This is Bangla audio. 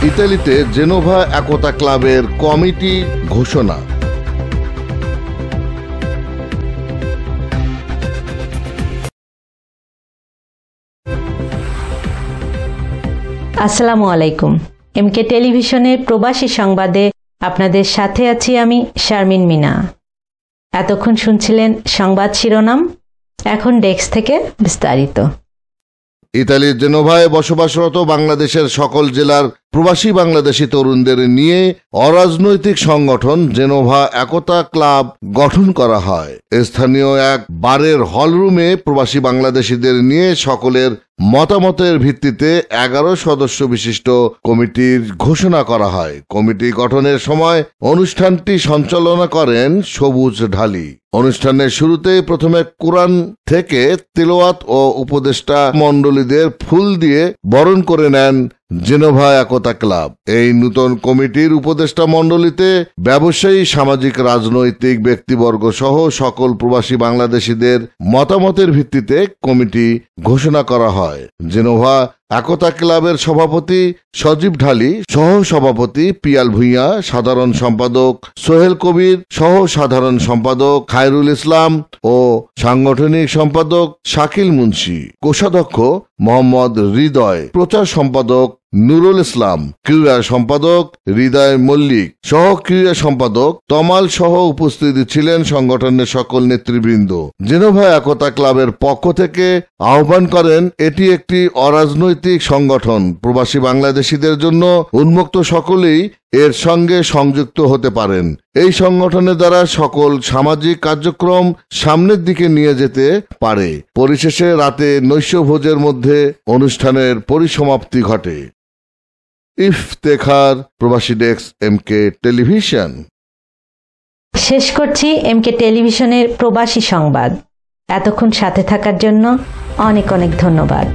ইতালিতে জেনোভা একতা ক্লাবের কমিটি ঘোষণা। আসসালামু আলাইকুম। এমকে টেলিভিশনের প্রবাসী সংবাদে আপনাদের সাথে আছি আমি শারমিন মিনা। এতক্ষণ শুনছিলেন সংবাদ শিরোনাম, এখন ডেস্ক থেকে বিস্তারিত। ইতালির জেনোভায় বসবাসরত বাংলাদেশের সকল জেলার প্রবাসী বাংলাদেশি তরুণদের নিয়ে অরাজনৈতিক সংগঠন জেনোভা একতা ক্লাব গঠন করা হয়। স্থানীয় এক বারের হলরুমে প্রবাসী বাংলাদেশিদের নিয়ে সকলের মতামতের ভিত্তিতে 11 সদস্য বিশিষ্ট কমিটির ঘোষণা করা হয়। কমিটি গঠনের সময় অনুষ্ঠানটি সঞ্চালনা করেন সবুজ ঢালি। অনুষ্ঠানের শুরুতে প্রথমে কোরআন থেকে তেলাওয়াত ও উপদেষ্টা মণ্ডলীদের ফুল দিয়ে বরণ করে নেন জেনোভা একতা ক্লাব। এই নূতন কমিটির উপদেষ্টা মণ্ডলীতে ব্যবসায়ী, সামাজিক, রাজনৈতিক ব্যক্তিবর্গ সহ সকল প্রবাসী বাংলাদেশিদের মতামতের ভিত্তিতে কমিটি ঘোষণা করা হয়। জেনোভা একতা ক্লাবের সভাপতি সজীব ঢালি, সহ সভাপতি পিয়াল ভুঁইয়া, সাধারণ সম্পাদক সোহেল কবির, সহ সাধারণ সম্পাদক খায়রুল ইসলাম ও সাংগঠনিক সম্পাদক শাকিল মুন্সি, কোষাধ্যক্ষ মোহাম্মদ হৃদয়, প্রচার সম্পাদক নুরুল ইসলাম, ক্রীড়া সম্পাদক হৃদয় মল্লিক, সহ ক্রীড়া সম্পাদক তমাল সহ উপস্থিত ছিলেন সংগঠনের সকল নেতৃবৃন্দ। জেনোভা একতা ক্লাবের পক্ষ থেকে আহ্বান করেন, এটি একটি অরাজনৈতিক সংগঠন। প্রবাসী বাংলাদেশিদের জন্য উন্মুক্ত, সকলেই এর সঙ্গে সংযুক্ত হতে পারেন। এই সংগঠনের দ্বারা সকল সামাজিক কার্যক্রম সামনের দিকে নিয়ে যেতে পারে। পরিশেষে রাতে নৈশভোজের মধ্যে অনুষ্ঠানের পরিসমাপ্তি ঘটে। ইফতেখার, প্রবাসী ডেস্ক, এমকে টেলিভিশন। শেষ করছি এমকে টেলিভিশনের প্রবাসী সংবাদ। এতক্ষণ সাথে থাকার জন্য অনেক অনেক ধন্যবাদ।